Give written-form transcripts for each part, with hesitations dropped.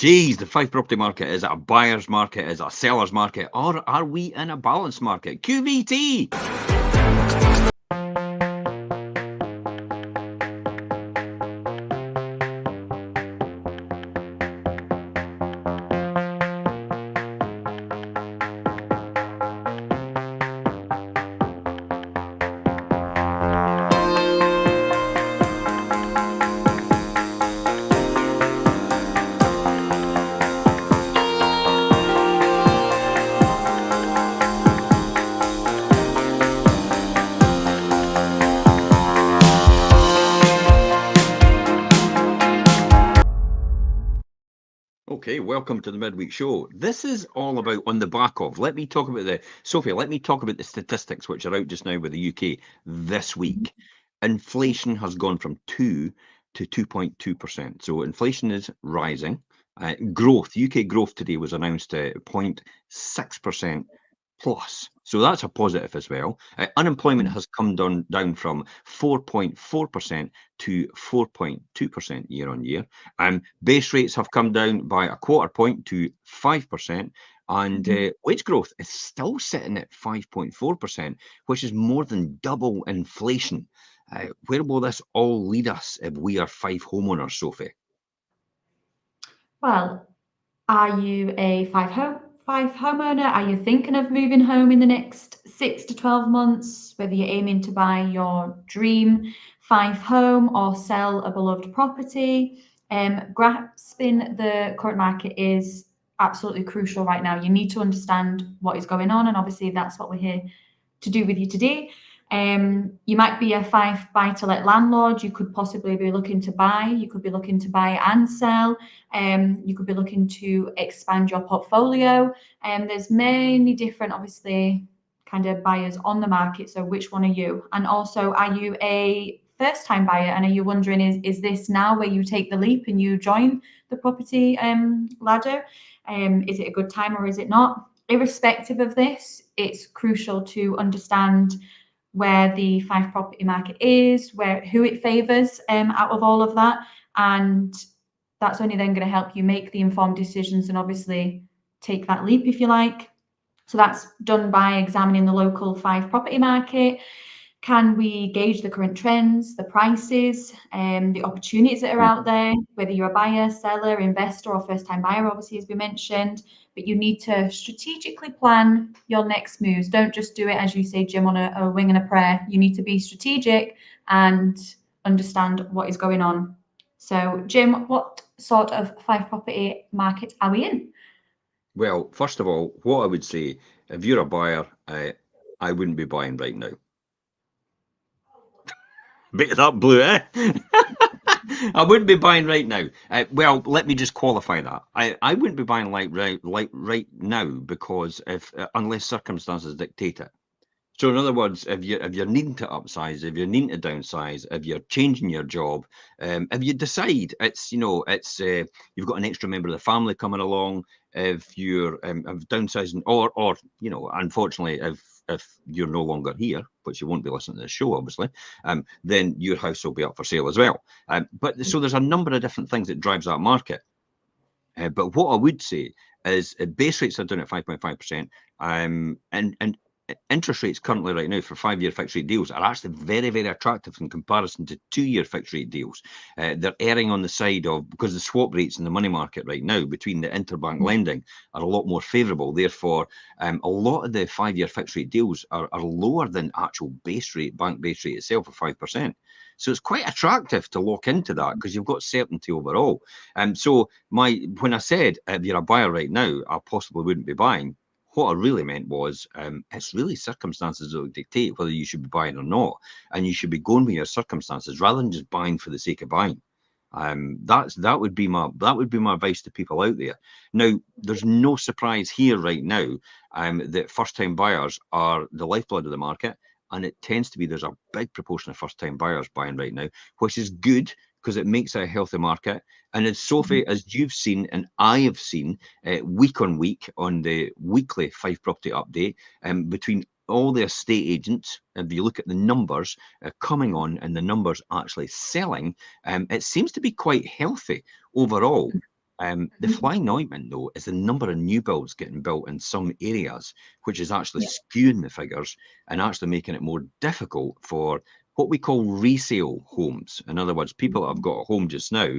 Geez, the Fife property market, is it a buyer's market, is it a seller's market, or are we in a balanced market? QVT! Okay, welcome to the midweek show. This is all about on the back of. Let me talk about Sophie, let me talk about the statistics which are out just now with the UK this week. Inflation has gone from 2 to 2.2%. So inflation is rising. Growth, UK growth today was announced at 0.6% plus. So that's a positive as well. Unemployment has come down from 4.4% to 4.2% year on year. Base rates have come down by a quarter point to 5%, and wage growth is still sitting at 5.4%, which is more than double inflation. Where will this all lead us if we are Fife homeowners, Sophie? Well, are you a Fife homeowner? Are you thinking of moving home in the next 6 to 12 months? Whether you're aiming to buy your dream Fife home or sell a beloved property, grasping the current market is absolutely crucial right now. You need to understand what is going on, and obviously that's what we're here to do with you today. You might be a Fife buy-to-let landlord. You could possibly be looking to buy. You could be looking to buy and sell. You could be looking to expand your portfolio. There's many different, obviously, kind of buyers on the market. So which one are you? And also, are you a first-time buyer? And are you wondering, is this now where you take the leap and you join the property ladder? Is it a good time or is it not? Irrespective of this, it's crucial to understand where the Fife property market is, who it favours out of all of that, and that's only then going to help you make the informed decisions and obviously take that leap if you like. So that's done by examining the local Fife property market. Can we gauge the current trends, the prices, the opportunities that are out there, whether you're a buyer, seller, investor, or first-time buyer, obviously, as we mentioned. But you need to strategically plan your next moves. Don't just do it, as you say, Jim, on a wing and a prayer. You need to be strategic and understand what is going on. So, Jim, what sort of Fife property market are we in? Well, first of all, what I would say, if you're a buyer, I wouldn't be buying right now. Bit of that blue, eh? I wouldn't be buying right now. Well, let me just qualify that. I wouldn't be buying right now because if unless circumstances dictate it. So in other words, if you're needing to upsize, if you're needing to downsize, if you're changing your job, if you decide it's you've got an extra member of the family coming along, if you're downsizing, or unfortunately, if you're no longer here, which you won't be listening to the show, obviously, then your house will be up for sale as well. But so there's a number of different things that drives that market. But what I would say is base rates are down at 5.5%, and interest rates currently right now for 5-year fixed rate deals are actually very, very attractive in comparison to 2-year fixed rate deals. They're erring on the side of, because the swap rates in the money market right now between the interbank lending are a lot more favourable. Therefore, a lot of the 5-year fixed rate deals are lower than actual base rate, bank base rate itself of 5%. So it's quite attractive to lock into that because you've got certainty overall. So when I said if you're a buyer right now, I possibly wouldn't be buying. What I really meant was it's really circumstances that will dictate whether you should be buying or not, and you should be going with your circumstances rather than just buying for the sake of buying. That would be my advice to people out there. Now, there's no surprise here right now that first-time buyers are the lifeblood of the market, and it tends to be there's a big proportion of first-time buyers buying right now, which is good because it makes it a healthy market. And as Sophie, as you've seen and I have seen week on week on the weekly Fife Property Update, between all the estate agents, if you look at the numbers coming on and the numbers actually selling, it seems to be quite healthy overall. The flying ointment, though, is the number of new builds getting built in some areas, which is actually Yeah. skewing the figures and actually making it more difficult for what we call resale homes. In other words, people that have got a home just now,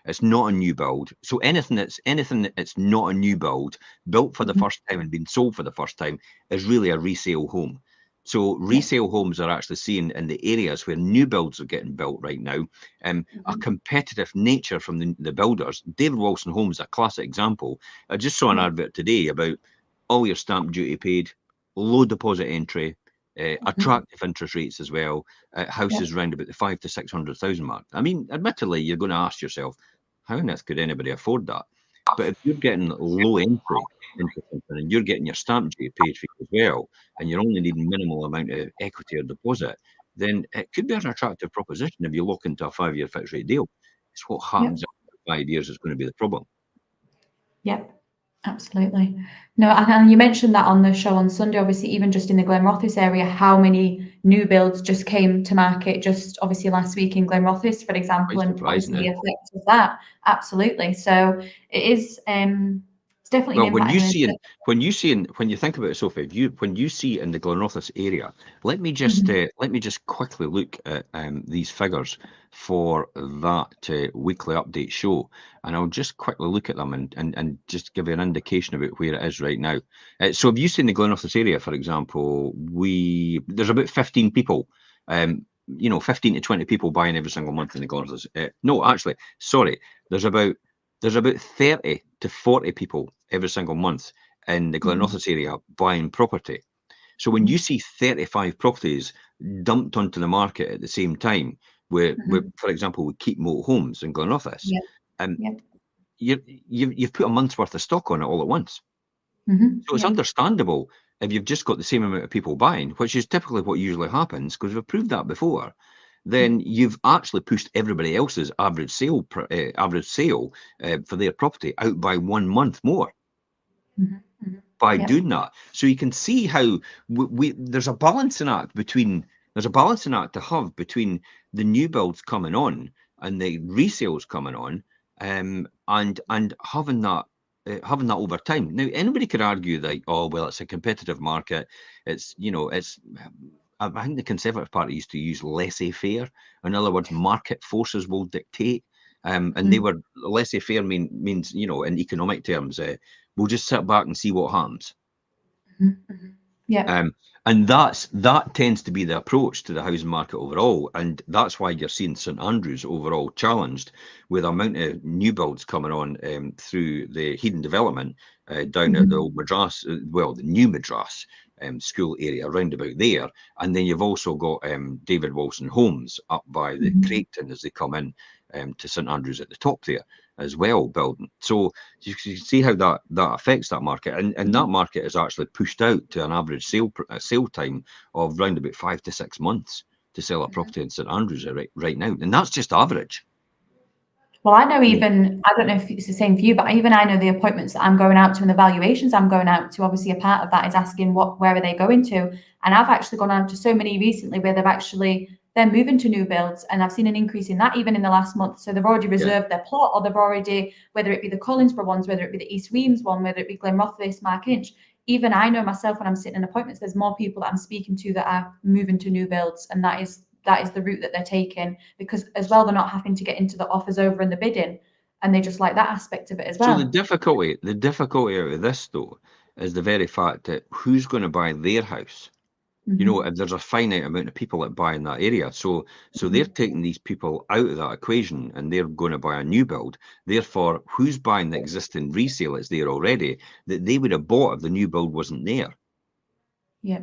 it's not a new build. So anything that's not a new build, built for the first time and been sold for the first time, is really a resale home. So resale homes are actually seen in the areas where new builds are getting built right now, a competitive nature from the builders. David Wilson Homes, a classic example. I just saw an advert today about all your stamp duty paid, low deposit entry, attractive interest rates as well, houses round about the 500,000 to 600,000 mark. I mean, admittedly, you're going to ask yourself, how on earth could anybody afford that? But if you're getting low entry into something and you're getting your stamp duty paid for as well, and you're only needing minimal amount of equity or deposit, then it could be an attractive proposition if you look into a 5-year fixed rate deal. It's what happens after 5 years is going to be the problem. Yep, absolutely. No, and you mentioned that on the show on Sunday, obviously, even just in the Glenrothes area, how many new builds just came to market just obviously last week in Glenrothes, for example, Quite and surprising, obviously the eh? effect of that. Absolutely. So it is, it's definitely Well, an impact. when you think about it, Sophie, when you see in the Glenrothes area, let me just quickly look at these figures for that weekly update show, and I'll just quickly look at them and just give you an indication about where it is right now. So, have you seen the Glenrothes area, for example? There's about 15 people. 15 to 20 people buying every single month in the Glenrothes. No, actually, sorry. There's about 30 to 40 people every single month in the Glenrothes area buying property. So when you see 35 properties dumped onto the market at the same time, for example, we keep Moat Homes in Glenrothes, Yeah. um, Yeah. you've put a month's worth of stock on it all at once. So it's Yeah. understandable if you've just got the same amount of people buying, which is typically what usually happens, because we've proved that before. Then you've actually pushed everybody else's average sale for their property out by 1 month more by Yeah. doing that. So you can see how there's a balancing act to have between the new builds coming on and the resales coming on, and having that over time. Now, anybody could argue that, oh well, it's a competitive market. I think the Conservative Party used to use laissez-faire. In other words, market forces will dictate. And they were laissez-faire means, in economic terms, we'll just sit back and see what happens. Yeah. And that tends to be the approach to the housing market overall, and that's why you're seeing St Andrews overall challenged with the amount of new builds coming on through the Hedon development down at the old Madras, the new Madras school area around about there, and then you've also got David Wilson Homes up by the Creighton as they come in to St Andrews at the top there as well, building. So you can see how that affects that market, and that market is actually pushed out to an average sale time of round about 5 to 6 months to sell a property in St Andrews right now, and that's just average. Well, I know I don't know if it's the same for you, but even I know the appointments that I'm going out to and the valuations I'm going out to, obviously a part of that is asking where are they going to? And I've actually gone out to so many recently where they're moving to new builds, and I've seen an increase in that even in the last month. So they've already reserved their plot, or they've already, whether it be the Collinsborough ones, whether it be the East Weems one, whether it be Glenrothes, Mark Inch. Even I know myself when I'm sitting in appointments, there's more people that I'm speaking to that are moving to new builds, and that is the route that they're taking, because as well they're not having to get into the offers over and the bidding, and they just like that aspect of it as So well. the difficulty out of this though is the very fact that who's going to buy their house? If there's a finite amount of people that buy in that area, so they're taking these people out of that equation and they're going to buy a new build. Therefore, who's buying the existing resale that's there already that they would have bought if the new build wasn't there? Yeah.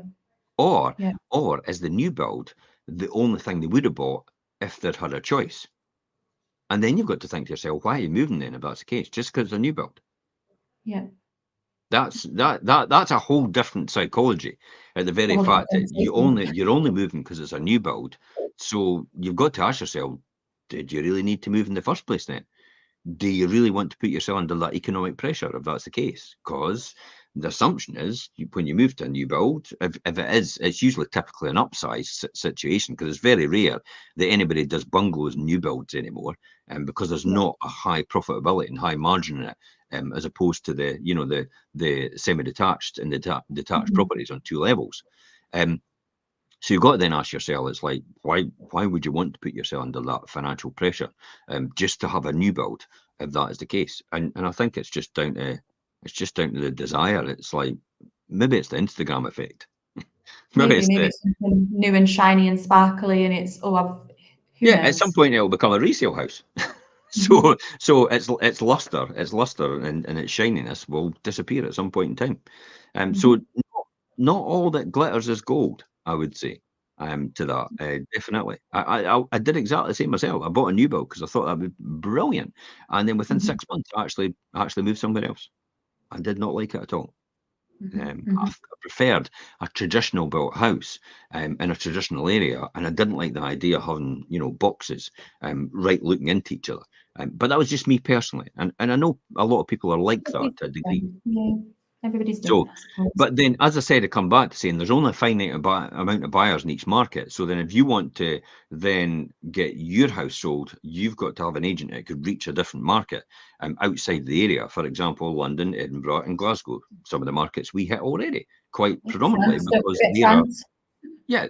Or Yeah. is the new build the only thing they would have bought if they'd had a choice? And then you've got to think to yourself, why are you moving then if that's the case? Just because it's a new build? Yeah. That's a whole different psychology at the very fact that you're only moving because it's a new build. So you've got to ask yourself, did you really need to move in the first place then? Do you really want to put yourself under that economic pressure if that's the case? Because the assumption is when you move to a new build, if it is, it's usually typically an upsize situation, because it's very rare that anybody does bungalows and new builds anymore, because there's not a high profitability and high margin in it, as opposed to the semi-detached and the detached properties on 2 levels. So you've got to then ask yourself, it's like, why would you want to put yourself under that financial pressure, just to have a new build, if that is the case? And I think it's just down to the desire. It's like, maybe it's the Instagram effect. maybe it's Maybe the it's something new and shiny and sparkly, and it's who Yeah, at some knows? point it'll become a resale house. Mhm. So its luster and its shininess will disappear at some point in time. So Mhm. not all that glitters is gold, I would say. To that, definitely. I did exactly the same myself. I bought a new build because I thought that would be brilliant, and then within Mhm. 6 months, I actually moved somewhere else. I did not like it at all. Mhm. I Mhm. preferred a traditional built house, in a traditional area, and I didn't like the idea of having, boxes, right looking into each other. But that was just me personally, and I know a lot of people are like that Everybody's to a degree. different. Yeah. Everybody's So, different, I suppose. but then, as I said, I come back to saying there's only a finite amount of buyers in each market. So then, if you want to then get your house sold, you've got to have an agent that could reach a different market, outside the area. For example, London, Edinburgh, and Glasgow. Some of the markets we hit already, quite Yeah, predominantly, France, don't because forget France.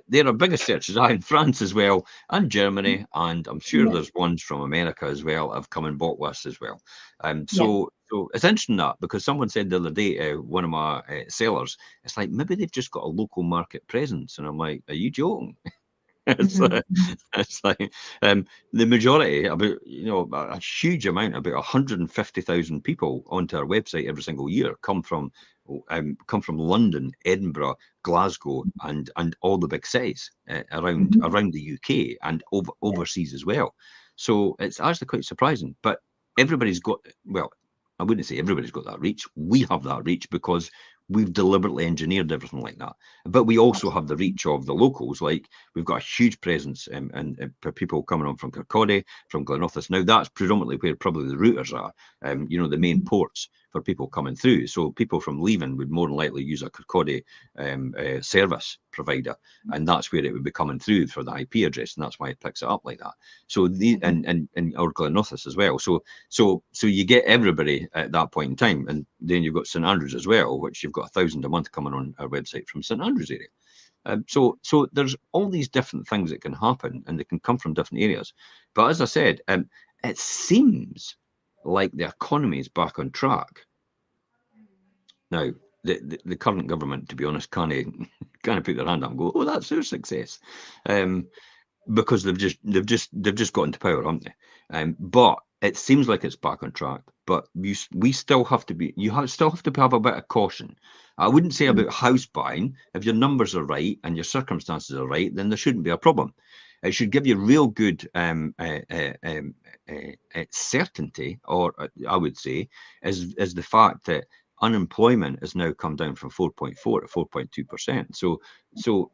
they're our biggest searches. In France as well, and Germany, and I'm sure Yeah. there's ones from America as well have come and bought with us as well. Yeah. So it's interesting that, because someone said the other day, one of my sellers, it's like, maybe they've just got a local market presence, and I'm like, are you joking? It's Mhm. Mhm. it's like, the majority, about, a huge amount, about 150,000 people onto our website every single year come from London, Edinburgh, Glasgow, and all the big cities, Mhm. around the UK and overseas as well. So it's actually quite surprising. But everybody's got, well, I wouldn't say everybody's got that reach. We have that reach because we've deliberately engineered everything like that. But we also have the Absolutely. reach of the locals. Like, we've got a huge presence, and for people coming on from Kirkcaldy, from Glenrothes. Now that's predominantly where probably the routers are, the main Mhm. ports for people coming through. So people from leaving would more than likely use a Kirkcaldy service provider, and that's where it would be coming through for the IP address, and that's why it picks it up like that. So Mhm. and our Glenrothes as well. So you get everybody at that point in time, and then you've got St Andrews as well, which you've got 1,000 a month coming on our website from St Andrews area. So there's all these different things that can happen, and they can come from different areas. But as I said, it seems like the economy is back on track now. The current government, to be honest, can't put their hand up and go, "Oh, that's their success," um, because they've just got into power, haven't they? But it seems like it's back on track. But we still have to be. Still have to have a bit of caution. I wouldn't say Mhm. about house buying. If your numbers are right and your circumstances are right, then there shouldn't be a problem. It should give you real good certainty, or I would say, is the fact that unemployment has now come down from 4.4 to 4.2%. So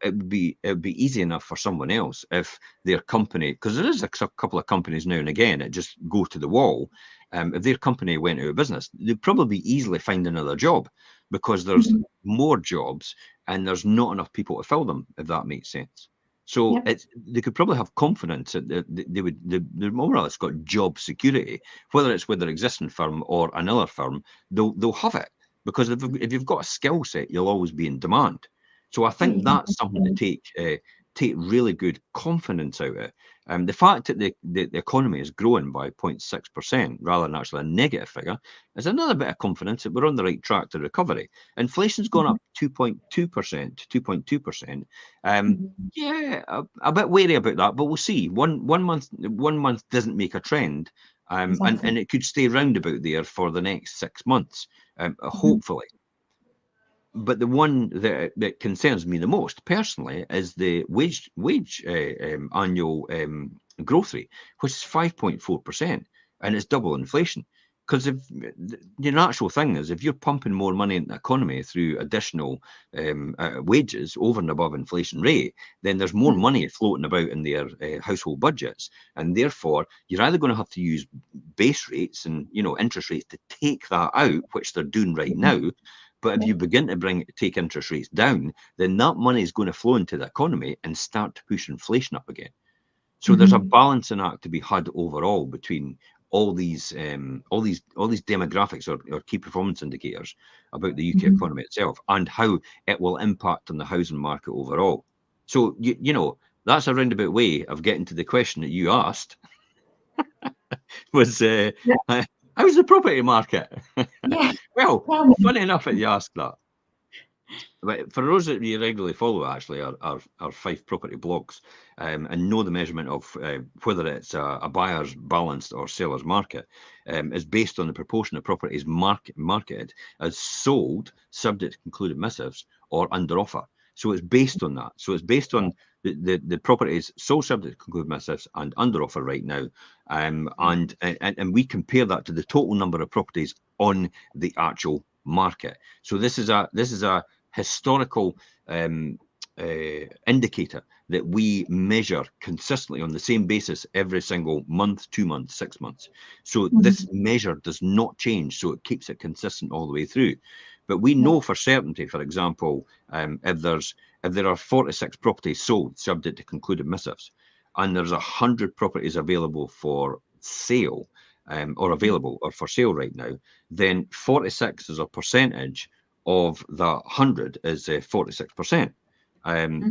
it would be easy enough for someone else, if their company, because there is a couple of companies now and again that just go to the wall. If their company went out of business, they'd probably easily find another job, because there's Mhm. more jobs and there's not enough people to fill them, if that makes sense. So Yep. they could probably have confidence that they're more or less got job security, whether it's with their existing firm or another firm. They'll have it, because if you've got a skill set, you'll always be in demand. So I Yeah, think you can that's something to take really good confidence out of. The fact that the economy is growing by 0.6% rather than actually a negative figure is another bit of confidence that we're on the right track to recovery. Inflation's gone Mhm. up 2.2% to 2.2%. Mhm. Yeah, a bit wary about that, but we'll see. One month doesn't make a trend, and Exactly. it could stay round about there for the next 6 months, Mhm. hopefully. But the one that concerns me the most personally is the wage annual growth rate, which is 5.4%, and it's double inflation. Because if the natural thing is, if you're pumping more money into the economy through additional wages over and above inflation rate, then there's more Mhm. money floating about in their household budgets, and therefore you're either going to have to use base rates and interest rates to take that out, which they're doing right Mhm. now, But if you begin to take interest rates down, then that money is going to flow into the economy and start to push inflation up again. So there's a balancing act to be had overall between all these demographics or key performance indicators about the UK economy itself and how it will impact on the housing market overall. So you know, that's a roundabout way of getting to the question that you asked. Was how's the property market? Yeah. Well, Tell me. funny enough that you asked that. But for those that you regularly follow, actually, our Fife property blogs, and know the measurement of whether it's a buyer's balanced or seller's market, is based on the proportion of properties marketed as sold, subject to concluded missives, or under offer. So it's based on that. So it's based on the properties sold, subject to concluded missives, and under offer right now, and we compare that to the total number of properties on the actual market. So this is a historical indicator that we measure consistently on the same basis every single month, 2 months, 6 months. So this measure does not change, so it keeps it consistent all the way through. But we know for certainty, for example, if there are 46 properties sold subject to concluded missives, and there's 100 properties available for sale, or available or for sale right now, then 46 as a percentage of the 100 is 46%.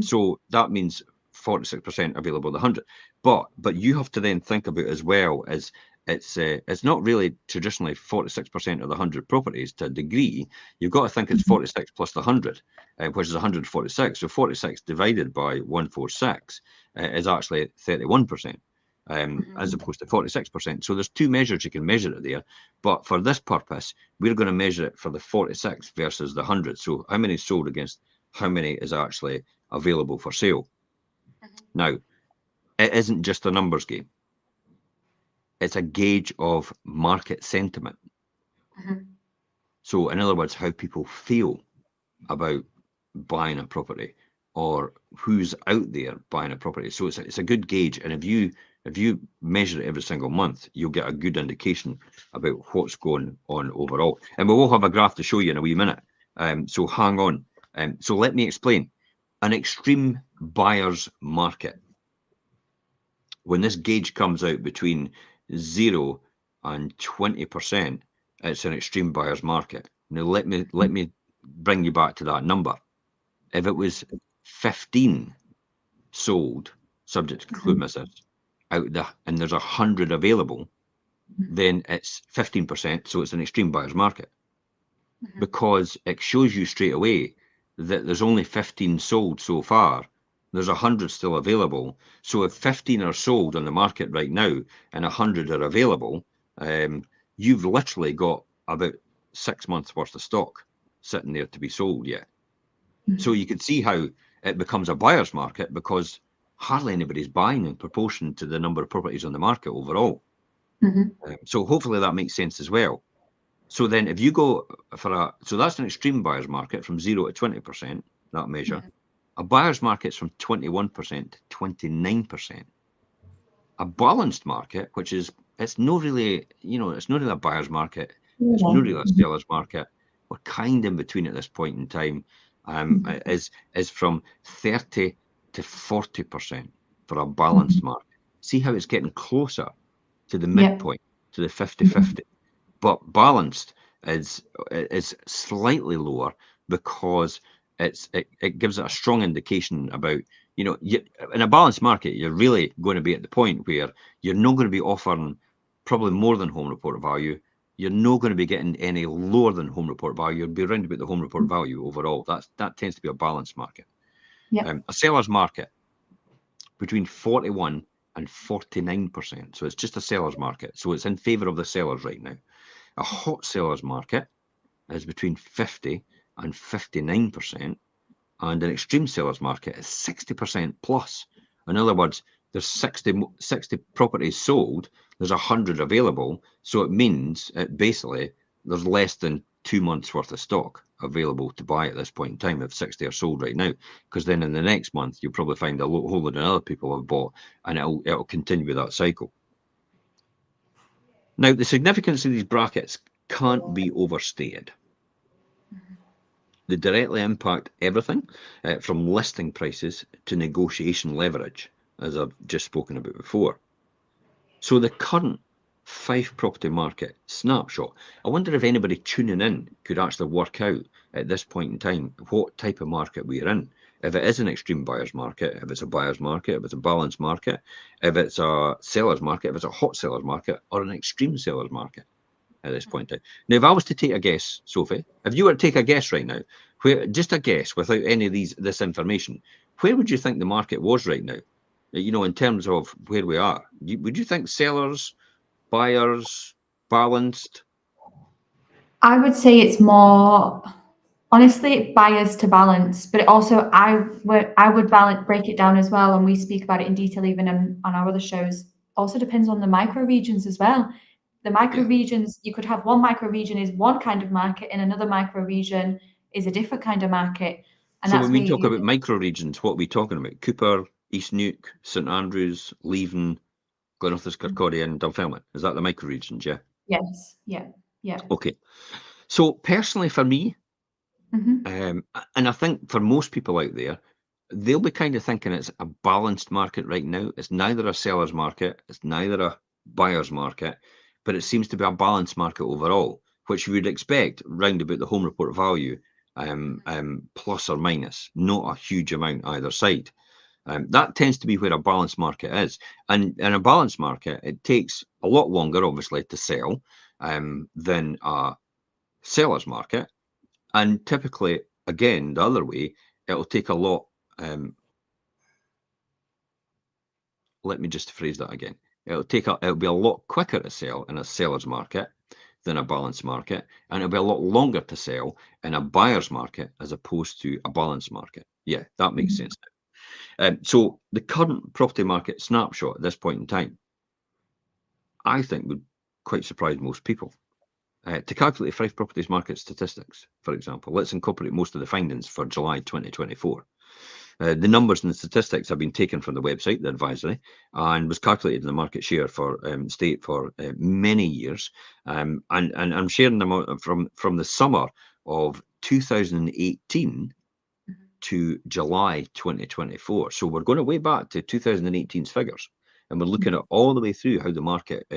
So that means 46% available to 100. But you have to then think about as well as it's not really traditionally 46% of the 100 properties to a degree. You've got to think it's 46 plus the 100, which is 146. So 46 divided by 146 is actually 31%. As opposed to 46%. So there's two measures you can measure it there. But for this purpose, we're going to measure it for the 46 versus the 100. So how many sold against how many is actually available for sale. Now, it isn't just a numbers game. It's a gauge of market sentiment. So in other words, how people feel about buying a property or who's out there buying a property. So it's a good gauge. And if you measure it every single month, you'll get a good indication about what's going on overall. And we will have a graph to show you in a wee minute. So hang on. So let me explain. An extreme buyer's market. When this gauge comes out between 0 and 20%, it's an extreme buyer's market. Now let me bring you back to that number. If it was 15 sold, subject to concluded missives, and there's 100 available, then it's 15%. So it's an extreme buyer's market, because it shows you straight away that there's only 15 sold so far. There's 100 still available. So if 15 are sold on the market right now and 100 are available, you've literally got about 6 months worth of stock sitting there to be sold yet. So you can see how it becomes a buyer's market, because hardly anybody's buying in proportion to the number of properties on the market overall. So hopefully that makes sense as well. So then if you go for so that's an extreme buyer's market from 0 to 20%, that measure. A buyer's market's from 21% to 29%. A balanced market, which is, it's not really a buyer's market, it's not really a seller's market. We're kind of in between at this point in time. Is from 30 to 40% for a balanced market. See how it's getting closer to the midpoint, to the 50-50. But balanced is slightly lower, because it gives it a strong indication about, in a balanced market, you're really going to be at the point where you're not going to be offering probably more than home report value. You're not going to be getting any lower than home report value. You'll be around about the home report value overall. That tends to be a balanced market. A seller's market between 41 and 49%. So it's just a seller's market. So it's in favour of the sellers right now. A hot seller's market is between 50 and 59%, and an extreme seller's market is 60% plus. In other words, there's 60 properties sold, there's 100 available, so it means basically there's less than 2 months worth of stock available to buy at this point in time if 60 are sold right now, because then in the next month you'll probably find a whole load of other people have bought, and it'll continue with that cycle. Now, the significance of these brackets can't be overstated. They directly impact everything from listing prices to negotiation leverage, as I've just spoken about before. So the current Fife property market snapshot, I wonder if anybody tuning in could actually work out at this point in time what type of market we're in. If it is an extreme buyer's market, if it's a buyer's market, if it's a balanced market, if it's a seller's market, if it's a hot seller's market, or an extreme seller's market at this point in time. Now, if I was to take a guess, Sophie, if you were to take a guess right now, where just a guess without any of this information, where would you think the market was right now? You know, in terms of where we are, would you think sellers, buyers, balanced? I would say it's more, honestly, bias to balance, but it also I would break it down as well, and we speak about it in detail even on our other shows. Also depends on the micro regions as well. The micro Yeah. regions, you could have one micro region is one kind of market, and another micro region is a different kind of market, and So that's when where we talk you. about micro regions, what are we talking about? Cooper, East Neuk, St Andrews, Leven, Glenrothes, Kirkcaldy, and Dunfermline. Is that the micro regions? Yeah. Yes, yeah, yeah. Okay. So personally, for me, Hmm. and I think for most people out there, they'll be kind of thinking it's a balanced market right now. It's neither a seller's market, it's neither a buyer's market, but it seems to be a balanced market overall, which you would expect round about the home report value, plus or minus, not a huge amount either side. That tends to be where a balanced market is. And in a balanced market, it takes a lot longer, obviously, to sell than a seller's market. And typically, again, the other way, it'll take a lot. Let me just phrase that again. It'll be a lot quicker to sell in a seller's market than a balanced market, and it'll be a lot longer to sell in a buyer's market as opposed to a balanced market. Yeah, that makes sense now. So the current property market snapshot at this point in time, I think would quite surprise most people. To calculate Fife Properties market statistics, for example, let's incorporate most of the findings for July 2024. The numbers and the statistics have been taken from the website, the advisory, and was calculated in the market share for state for many years. And I'm sharing them out from the summer of 2018 to July 2024. So we're going way back to 2018's figures. And we're looking at all the way through how the market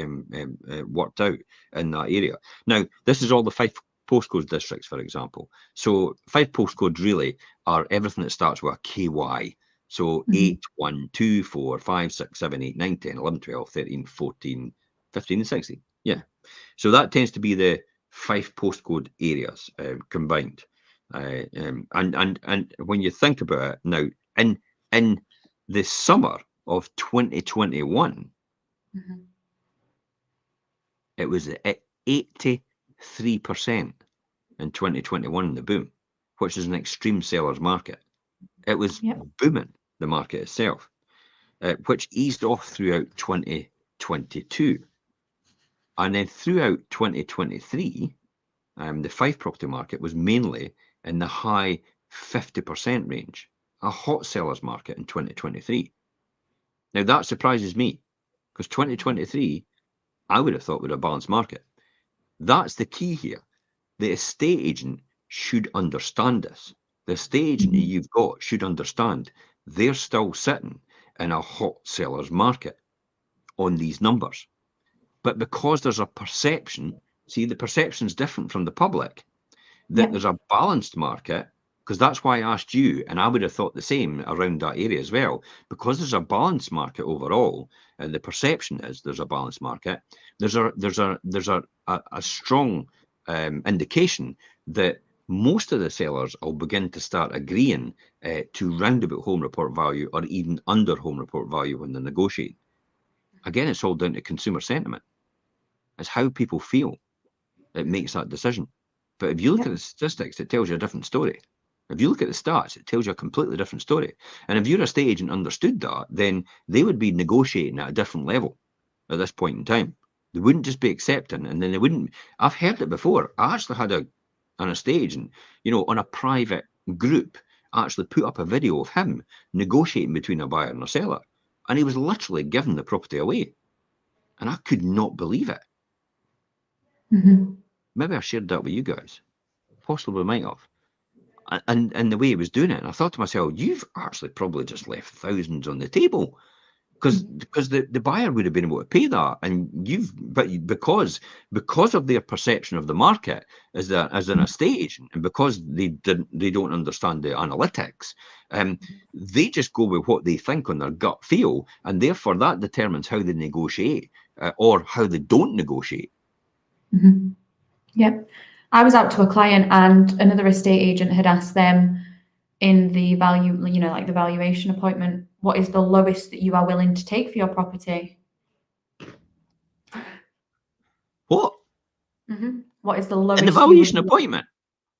worked out in that area. Now, this is all the 5 postcode districts, for example. So 5 postcodes really are everything that starts with a KY. So 8, 1, 2, 4, 5, 6, 7, 8, 9, 10, 11, 12, 13, 14, 15, and 16. Yeah. So that tends to be the 5 postcode areas combined. And when you think about it now, in the summer of 2021, it was at 83% in 2021 in the boom, which is an extreme seller's market. It was Yep. booming, the market itself, which eased off throughout 2022. And then throughout 2023, the Fife property market was mainly in the high 50% range, a hot seller's market in 2023. Now that surprises me because 2023, I would have thought would a balanced market. That's the key here. The estate agent should understand this. The estate agent that you've got should understand they're still sitting in a hot seller's market on these numbers. But because there's a perception, see, the perception's different from the public, that there's a balanced market, because that's why I asked you, and I would have thought the same around that area as well, because there's a balanced market overall, and the perception is there's a balanced market. There's a strong indication that most of the sellers will begin to start agreeing to roundabout home report value or even under home report value when they're negotiating. Again, it's all down to consumer sentiment. It's how people feel that makes that decision. But if you look at the statistics, it tells you a different story. If you look at the stats, it tells you a completely different story. And if you're a estate agent understood that, then they would be negotiating at a different level at this point in time. They wouldn't just be accepting, and then they wouldn't. I've heard it before. I actually had an estate agent, on a private group, actually put up a video of him negotiating between a buyer and a seller, and he was literally giving the property away, and I could not believe it. Maybe I shared that with you guys. Possibly might have. and the way he was doing it. And I thought to myself, you've actually probably just left thousands on the table. Because the buyer would have been able to pay that, and because of their perception of the market as an estate agent, and because they don't understand the analytics, they just go with what they think on their gut feel, and therefore that determines how they negotiate or how they don't negotiate. Mm-hmm. Yep. I was out to a client, and another estate agent had asked them in the value, like the valuation appointment, what is the lowest that you are willing to take for your property? What? Mm-hmm. What is the In the lowest you would? valuation appointment?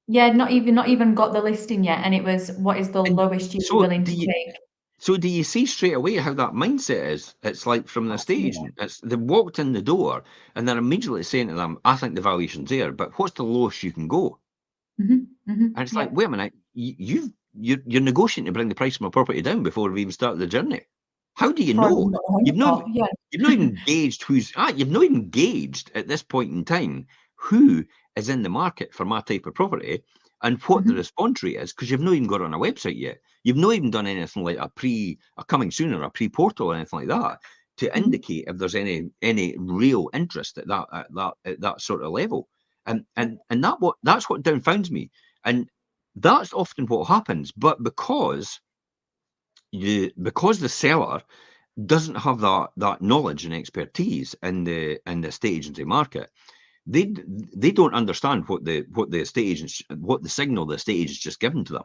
Yeah, not even got the listing yet, and it was, what is the And lowest you'd be so willing do to you take? So do you see straight away how that mindset is? It's like from the estate Absolutely. agent. It's they walked in the door and they're immediately saying to them, "I think the valuation's there, but what's the lowest you can go?" Mm-hmm. Mm-hmm. And it's like, Yep. wait a minute, you're negotiating to bring the price of my property down before we even started the journey. How do you Before I know? even got the home You've not call. Yeah. you've not even gauged you've not even gauged at this point in time who is in the market for my type of property and what the Mm-hmm. response rate is, because you've not even got it on a website yet. You've not even done anything like a coming soon or a pre-portal or anything like that to Mm-hmm. indicate if there's any real interest at that sort of level. And that's what dumbfounds me. And that's often what happens. But because the seller doesn't have that knowledge and expertise in the estate agency market, they don't understand what the estate agents, what the signal the estate agent's just given to them,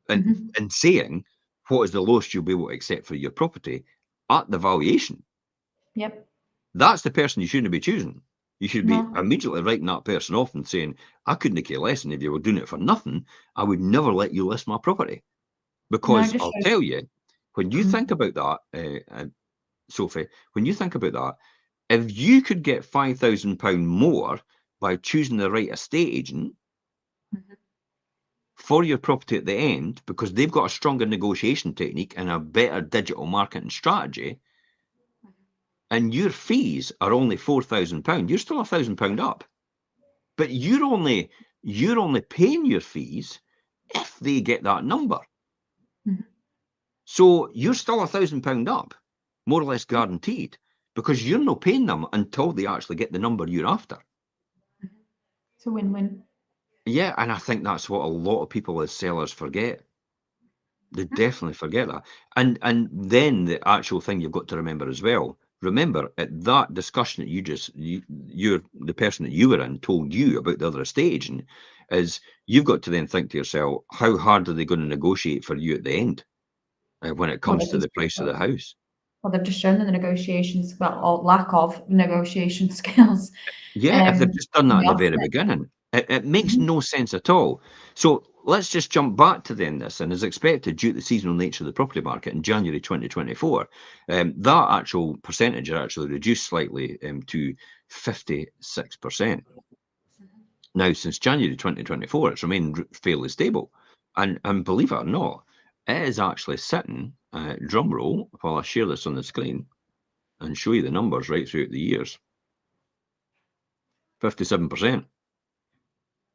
Mm-hmm. and saying what is the lowest you'll be able to accept for your property at the valuation. Yep. That's the person you shouldn't be choosing. You should be No. immediately writing that person off and saying, I couldn't care less, and if you were doing it for nothing, I would never let you list my property. No, Because just I'll show. tell you, when you think Mm-hmm. about that, Sophie, when you think about that, if you could get £5,000 more by choosing the right estate agent for your property at the end, because they've got a stronger negotiation technique and a better digital marketing strategy, and your fees are only £4,000, you're still £1,000 up. But you're only paying your fees if they get that number. Mm-hmm. So you're still £1,000 up, more or less guaranteed, because you're not paying them until they actually get the number you're after. It's a win-win. Yeah, and I think that's what a lot of people as sellers forget. They definitely forget that. And then the actual thing you've got to remember as well. Remember, at that discussion that you're the person that you were in told you about the other estate agent, is you've got to then think to yourself, how hard are they going to negotiate for you at the end when it Well, comes to the price of the house? they've just shown them the negotiations, well, or lack of negotiation skills, Yeah, if they've just done in that the in the very offset. beginning, it makes Mhm. no sense at all. So let's just jump back to then this, and as expected, due to the seasonal nature of the property market in January 2024, that actual percentage are actually reduced slightly to 56%. Now, since January 2024, it's remained fairly stable. And believe it or not, it is actually sitting, drum roll, while I share this on the screen and show you the numbers right throughout the years, 57%.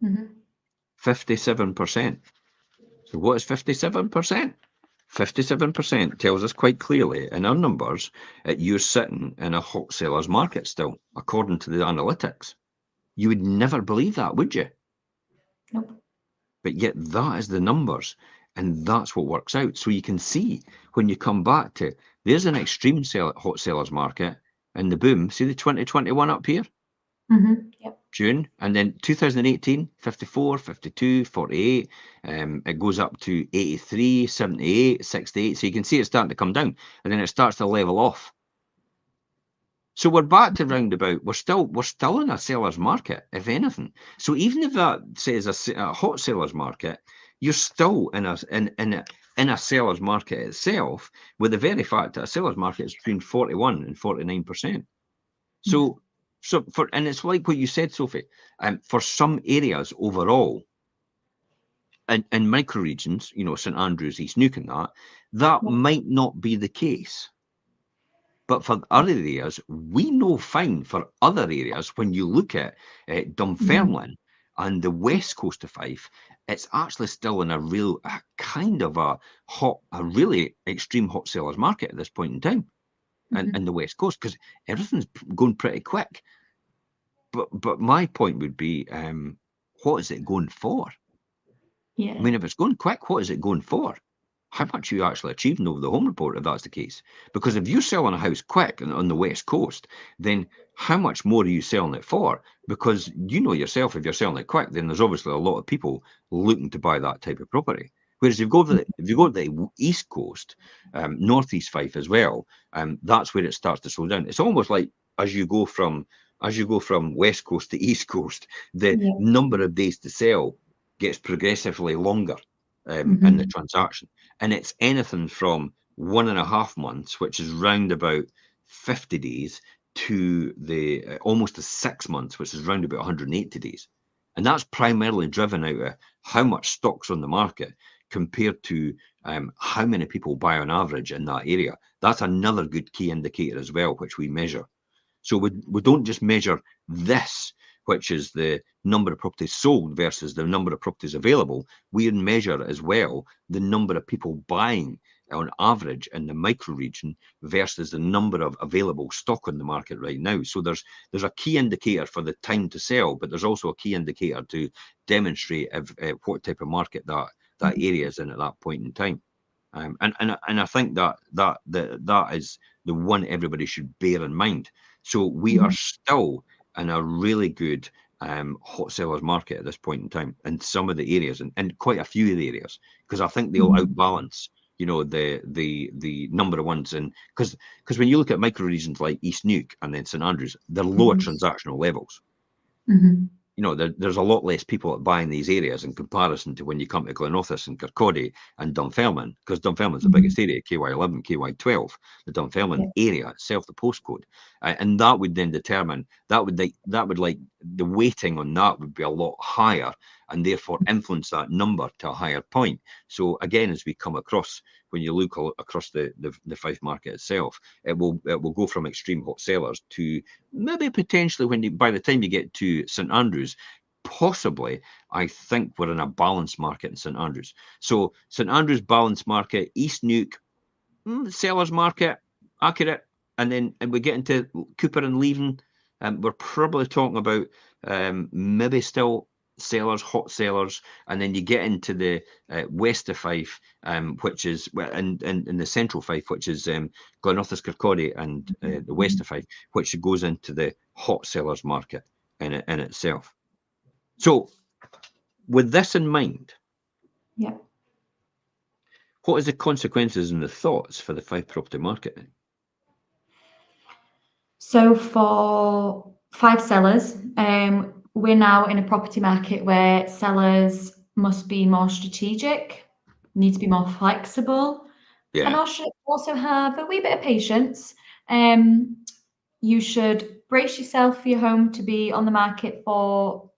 Mhm. 57%. So what is 57%? 57% tells us quite clearly in our numbers that you're sitting in a hot seller's market still, according to the analytics. You would never believe that, would you? Nope. But yet that is the numbers, and that's what works out. So you can see when you come back to, there's an extreme hot sellers market, and the boom, see the 2021 up here? Yep. June, and then 2018, 54, 52, 48. It goes up to 83, 78, 68. So you can see it's starting to come down, and then it starts to level off. So we're back to roundabout. We're still in a seller's market, if anything. So even if that says a hot seller's market, you're still in a seller's market itself, with the very fact that a seller's market is between 41 and 49%. So, and it's like what you said, Sophie. For some areas overall, in micro regions, St Andrews, East Neuk, and that Yep. might not be the case. But for other areas, we know fine for other areas when you look at Mhm. Dunfermline And the west coast of Fife, it's actually still in a kind of a really extreme hot sellers market at this point in time, and in the west coast, because everything's going pretty quick. But my point would be, what is it going for? Yeah. I mean, if it's going quick, what is it going for? How much are you actually achieving over the home report if that's the case? Because if you're selling a house quick on the west coast, then how much more are you selling it for? Because you know yourself, if you're selling it quick, then there's obviously a lot of people looking to buy that type of property. Whereas if you go to the east coast, northeast Fife as well, that's where it starts to slow down. It's almost like as you go from west coast to east coast, the Yeah. number of days to sell gets progressively longer in the Mhm. transaction. And it's anything from 1.5 months, which is round about 50 days, to the almost to 6 months, which is round about 180 days. And that's primarily driven out of how much stock's on the market compared to how many people buy on average in that area. That's another good key indicator as well, which we measure. So we don't just measure this, which is the number of properties sold versus the number of properties available. We measure as well the number of people buying on average in the micro region versus the number of available stock on the market right now. So there's a key indicator for the time to sell, but there's also a key indicator to demonstrate what type of market that area is in at that point in time. And I think that is the one everybody should bear in mind. So we are Mhm. still in a really good hot sellers market at this point in time in some of the areas, and quite a few of the areas, because I think they'll Mhm. outbalance, the number of ones. And because when you look at micro regions like East Neuk and then St Andrews, they're lower Mhm. transactional levels. Mhm. There's a lot less people that buy in these areas in comparison to when you come to Glenorthus and Kirkcaldy and Dunfermline, because Dunfermline's the Mhm. biggest area, KY11, KY12, the Dunfermline Yeah. area itself, the postcode, and that would then determine the weighting on that would be a lot higher, and therefore influence that number to a higher point. So again, as we come across, when you look across the Fife market itself, it will go from extreme hot sellers to maybe potentially by the time you get to St Andrews, possibly, I think we're in a balanced market in St Andrews. So St Andrews balanced market, East Neuk sellers market, accurate, and then we get into Cooper and Leven, we're probably talking about maybe still sellers, hot sellers, and then you get into the west of Fife, which is in the central Fife, which is Glenorthus, Kirkcaldy, and the west Mhm. of Fife, which goes into the hot sellers market in itself. So, with this in mind, Yeah. what is the consequences and the thoughts for the Fife property market? So for Five sellers, we're now in a property market where sellers must be more strategic, need to be more flexible, and Yeah, also have a wee bit of patience. Um, you should brace yourself for your home to be on the market for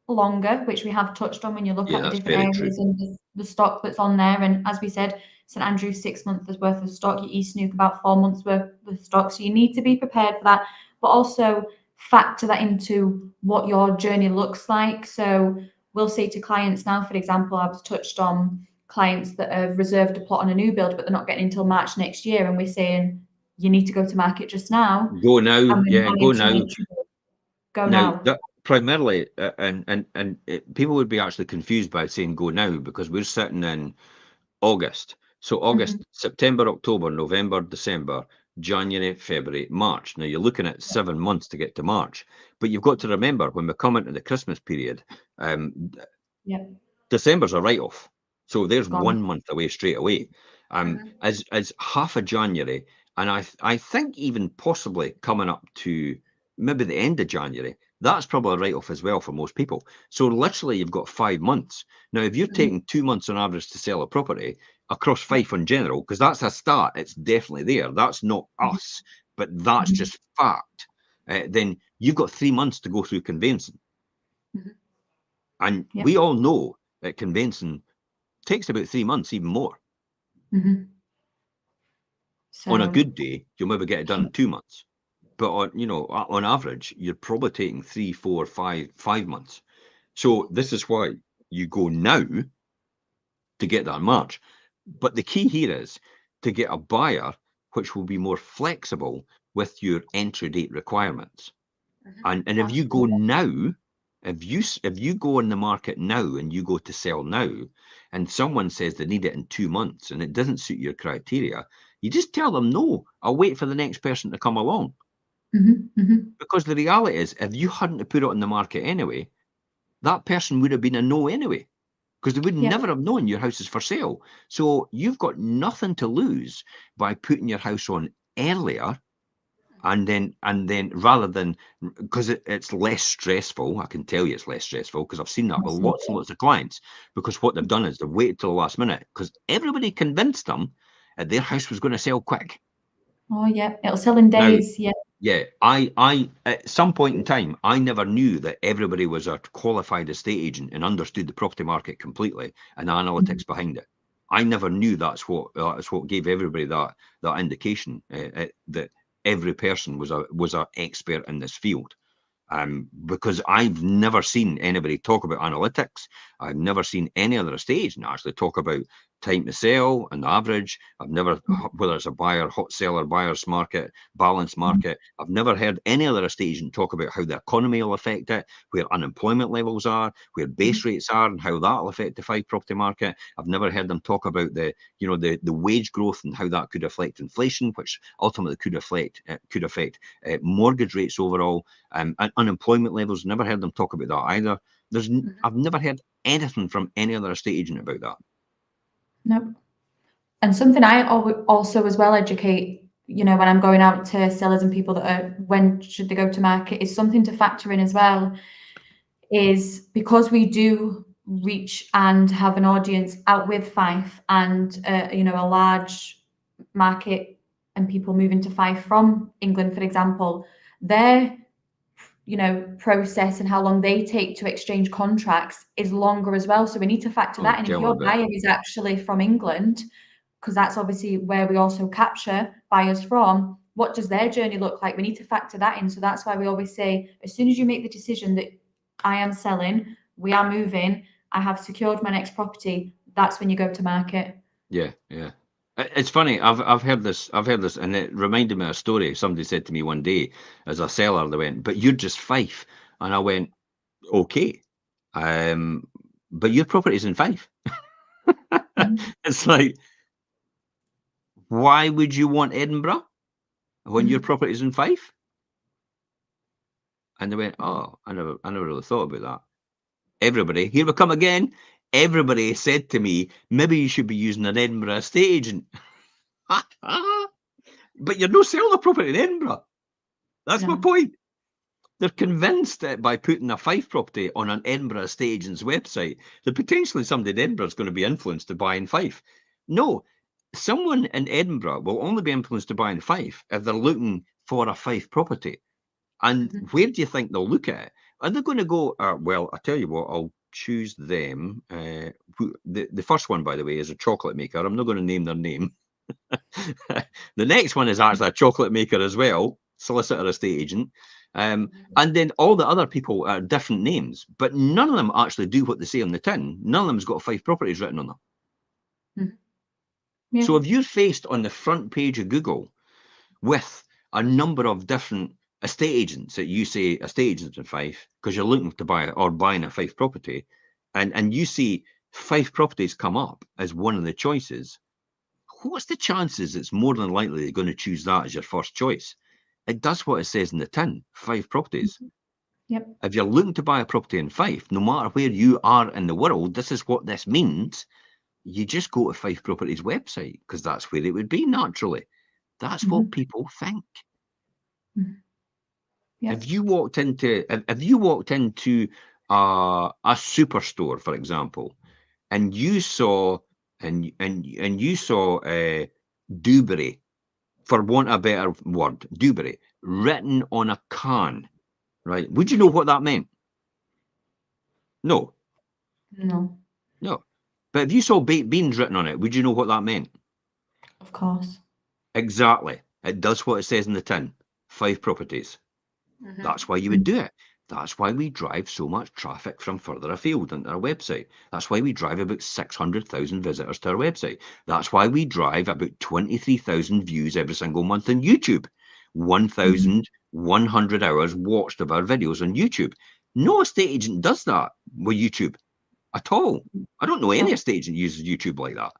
longer, which we have touched on when you look yeah, at the that's different very true. areas and the stock that's on there. And as we said, St Andrews 6 months worth of stock, your East Nuke about 4 months worth of stock. So you need to be prepared for that, but also factor that into what your journey looks like. So we'll say to clients now, for example, I've touched on clients that have reserved a plot on a new build, but they're not getting until March next year, and we're saying you need to go to market just now, Go now, and we're yeah, go now. monitoring it. Go Now, now. that primarily, people would be actually confused by saying go now because we're sitting in August. So Mhm. August, September, October, November, December, January, February, March. Now you're looking at 7 months to get to March, but you've got to remember when we come into the Christmas period, Yeah, December's a write-off. So there's gone. 1 month away straight away. Mhm. As half of January, and I think even possibly coming up to maybe the end of January, that's probably a write-off as well for most people. So literally you've got 5 months. Now, if you're Mhm. taking 2 months on average to sell a property across Yeah. Fife in general, because that's a start, it's definitely there. That's not Mhm. us, but that's Mhm. just fact. Then you've got 3 months to go through conveyancing. Mhm. And Yeah. we all know that conveyancing takes about 3 months, even more. Mhm. On a So good day, you'll maybe get it done in 2 months. But on average, you're probably taking 3, 4, 5 months. So this is why you go now to get that in March. But the key here is to get a buyer which will be more flexible with your entry date requirements. And if you go Absolutely. now, if you go in the market now and you go to sell now, and someone says they need it in 2 months and it doesn't suit your criteria, you just tell them no. I'll wait for the next person to come along. Because the reality is, if you hadn't to put it on the market anyway, that person would have been a no anyway, because they would Yep. never have known your house is for sale. So you've got nothing to lose by putting your house on earlier, and then rather than, because it's less stressful. I can tell you it's less stressful because I've seen that with lots and Absolutely. lots of clients, because what they've done is they've waited till the last minute because everybody convinced them that their house was going to sell quick. Oh, yeah. It'll sell in Now, days. Yeah. yeah, I at some point in time, I never knew that everybody was a qualified estate agent and understood the property market completely and the analytics behind it. I never knew that's what gave everybody that indication, that every person was a expert in this field. Because I've never seen anybody talk about analytics. I've never seen any other estate agent actually talk about time to sell and the average. I've never, whether it's a buyer, hot seller, buyer's market, balanced market, I've never heard any other estate agent talk about how the economy will affect it, where unemployment levels are, where base rates are, and how that'll affect the Fife property market. I've never heard them talk about the wage growth and how that could affect inflation, which ultimately could affect mortgage rates overall. And unemployment levels, never heard them talk about that either. I've never heard anything from any other estate agent about that. Nope. And something I also as well educate, when I'm going out to sellers and people that are, when should they go to market, is something to factor in as well, is because we do reach and have an audience out with Fife and, a large market and people moving to Fife from England, for example, their process and how long they take to exchange contracts is longer as well. So we need to factor Oh, that in. If tell me your about it. buyer is actually from England, because that's obviously where we also capture buyers from, what does their journey look like? We need to factor that in. So that's why we always say, as soon as you make the decision that I am selling, we are moving, I have secured my next property, that's when you go to market. Yeah, yeah. It's funny. I've heard this. I've heard this, and it reminded me of a story. Somebody said to me one day, as a seller, they went, "But you're just Fife," and I went, "Okay, um, but your property's in Fife." Mhm. It's like, why would you want Edinburgh when your Mhm. property's in Fife? And they went, "Oh, I never really thought about that." Everybody, here we come again. Everybody said to me, maybe you should be using an Edinburgh estate agent. But you're not selling a property in Edinburgh. That's my No. point. They're convinced that by putting a Fife property on an Edinburgh estate agent's website, that potentially somebody in Edinburgh is going to be influenced to buy in Fife. No, someone in Edinburgh will only be influenced to buy in Fife if they're looking for a Fife property. And Mhm. where do you think they'll look at it? Are they going to go, well, I tell you what, I'll choose them. The first one, by the way, is a chocolate maker. I'm not going to name their name. The next one is actually a chocolate maker as well, solicitor, estate agent. And then all the other people are different names, but none of them actually do what they say on the tin. None of them's got 5 properties written on them. Mhm. Yeah. So if you're faced on the front page of Google with a number of different estate agents that you say estate agents in Fife, because you're looking to buy or buying a Fife property, and you see 5 properties come up as one of the choices, what's the chances it's more than likely you're going to choose that as your first choice? It does what it says in the tin, 5 properties. Yep. If you're looking to buy a property in Fife, no matter where you are in the world, this is what this means. You just go to Fife Properties website because that's where it would be naturally. That's what Mhm. people think. Mhm. If Yep. you walked into a superstore, for example, and you saw and you saw Dewberry, for want of a better word, Dewberry, written on a can, right? Would you know what that meant? No, No, no. But if you saw baked beans written on it, would you know what that meant? of course. Exactly. It does what it says in the tin. 5 properties. That's why you would Mhm. do it. That's why we drive so much traffic from further afield into our website. That's why we drive about 600,000 visitors to our website. That's why we drive about 23,000 views every single month on YouTube. 1,100 hours watched of our videos on YouTube. No estate agent does that with YouTube at all. I don't know any No, estate agent uses YouTube like that.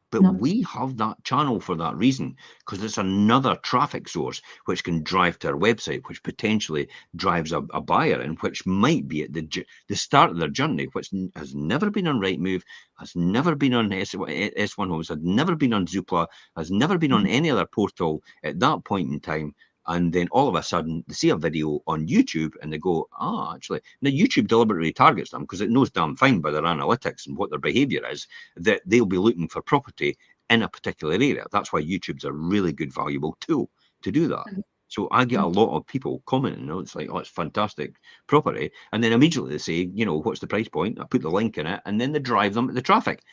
But no. we have that channel for that reason, because it's another traffic source which can drive to our website, which potentially drives a buyer in, which might be at the start of their journey, which has never been on Rightmove, has never been on S1 Homes, had never been on Zoopla, has never been on Mhm. any other portal at that point in time. And then all of a sudden they see a video on YouTube and they go, actually, now YouTube deliberately targets them because it knows damn fine by their analytics and what their behavior is that they'll be looking for property in a particular area. That's why YouTube's a really good, valuable tool to do that. Mhm. So I get a lot of people commenting, it's like, it's fantastic property. And then immediately they say, what's the price point? I put the link in it, and then they drive them to the traffic.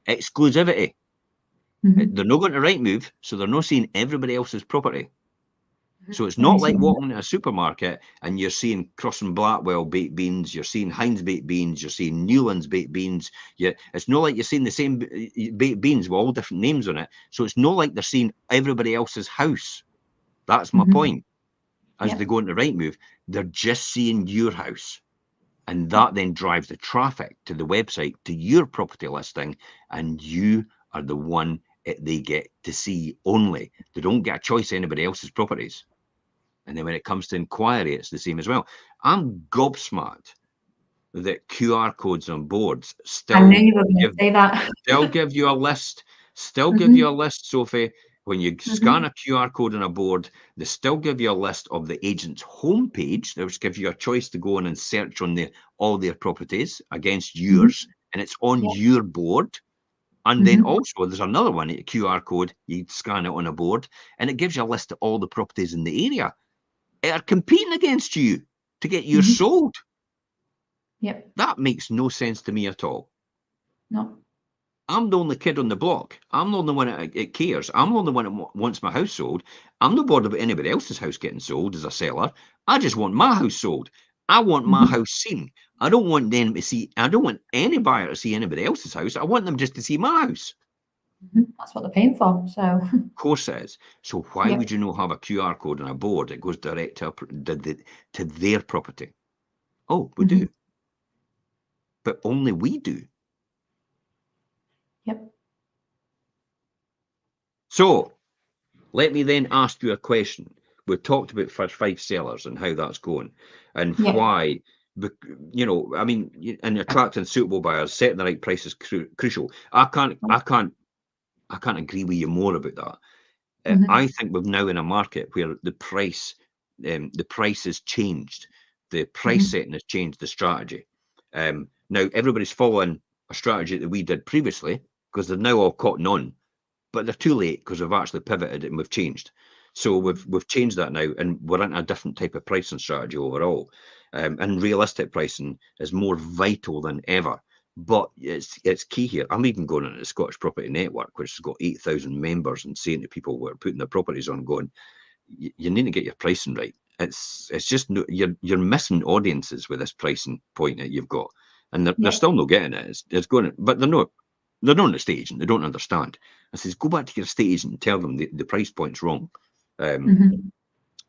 Exclusivity. Mhm. They're not going to Rightmove, so they're not seeing everybody else's property. So it's Are not you like seeing walking into a supermarket and you're seeing Cross and Blackwell baked beans, you're seeing Heinz baked beans, you're seeing Newlands baked beans. It's not like you're seeing the same baked beans with all different names on it. So it's not like they're seeing everybody else's house. That's my Mhm. point. As Yeah. they go into Rightmove, they're just seeing your house. And Yeah. that then drives the traffic to the website, to your property listing, and you are the one they get to see only. They don't get a choice of anybody else's properties. And then when it comes to inquiry, it's the same as well. I'm gobsmacked that QR codes on boards I knew you were going to say that. give you a list, Mhm. Sophie. When you scan Mhm. a QR code on a board, they still give you a list of the agent's homepage, which gives you a choice to go in and search on all their properties against Mhm. yours, and it's on Yeah. your board. And then Mhm. also there's another one, a QR code, you scan it on a board, and it gives you a list of all the properties in the area are competing against you to get yours Mhm. sold. Yep. That makes no sense to me at all. No. I'm the only kid on the block. I'm the only one that cares. I'm the only one that wants my house sold. I'm not bothered about anybody else's house getting sold as a seller. I just want my house sold. I want my Mhm. house seen. I don't want them to see, I don't want any buyer to see anybody else's house. I want them just to see my house. Mhm. That's what they're paying for. So, Of course it is. So why yep. would you not have a QR code on a board that goes direct to their property? Oh, we Mhm. do. But only we do. Yep. So let me then ask you a question. We've talked about Fife sellers and how that's going, and Yep. why. I mean, and attracting suitable buyers, setting the right price is crucial. I can't agree with you more about that. I Mhm. think we're now in a market where the price has changed. The price Mhm. setting has changed the strategy. Now everybody's following a strategy that we did previously because they're now all cotton on, but they're too late because we've actually pivoted and we've changed. So we've changed that now, and we're in a different type of pricing strategy overall. And realistic pricing is more vital than ever. But it's key here. I'm even going into the Scottish Property Network, which has got 8,000 members, and saying to people who are putting their properties on, going, you need to get your pricing right. It's just no, you're missing audiences with this pricing point that you've got, and they're Yep. still not getting it. It's going, but they're not an estate agent. They don't understand. I says, go back to your estate agent and tell them the price point's wrong. Um, Mhm.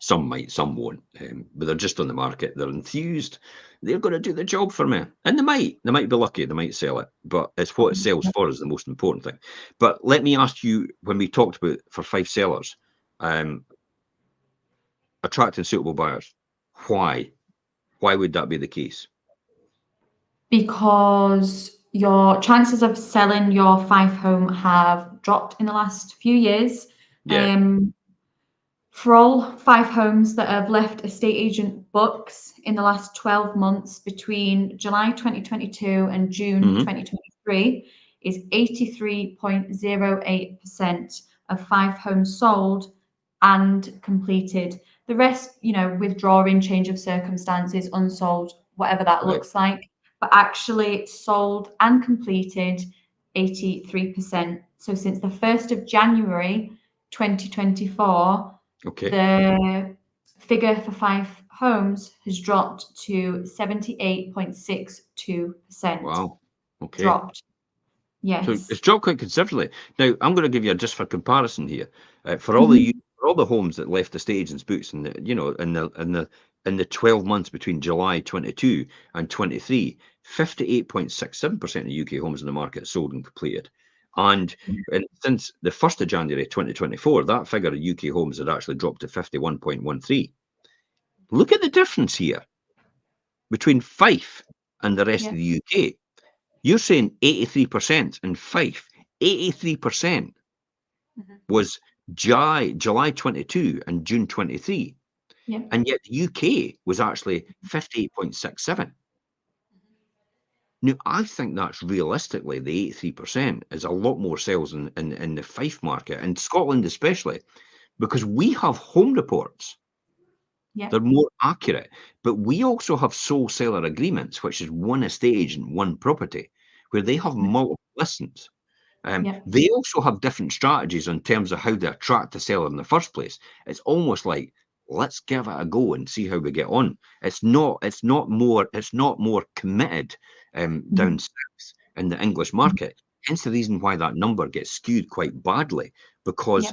some might, some won't, but they're just on the market. They're enthused. They're going to do the job for me, and they might be lucky. They might sell it, but it's what it sells Yep. for is the most important thing. But let me ask you, when we talked about for Fife sellers, um, attracting suitable buyers, why? Why would that be the case? Because your chances of selling your Fife home have dropped in the last few years. Yeah. Um, For all Fife homes that have left estate agent books in the last 12 months between July 2022 and June Hmm. 2023 is 83.08% of Fife homes sold and completed. The rest, withdrawing, change of circumstances, unsold, whatever that Right. looks like. But actually sold and completed 83%. So since the 1st of January 2024, Okay. the figure for Fife homes has dropped to 78.62%. Wow. Okay. Dropped. So Yes. it's dropped quite considerably. Now, I'm going to give you just for comparison here, Mhm. for all the homes that left estate agents' books in the, in the 12 months between July 22 and 23, 58.67% of UK homes in the market sold and completed. And since the 1st of January 2024, that figure of UK homes had actually dropped to 51.13. Look at the difference here between Fife and the rest Yeah. of the UK. You're saying 83% in Fife. 83% Mhm. was July 22 and June 23. Yeah. And yet the UK was actually 58.67. Now, I think that's realistically the 83% is a lot more sales in the Fife market, and Scotland especially, because we have home reports. Yeah. They're more accurate. But we also have sole seller agreements, which is one estate agent, one property, where they have Mhm. multiple listings. Yeah. They also have different strategies in terms of how they attract the seller in the first place. It's almost like, let's give it a go and see how we get on. It's not more committed down Mhm. south in the English Mhm. market. Hence the reason why that number gets skewed quite badly, because Yeah.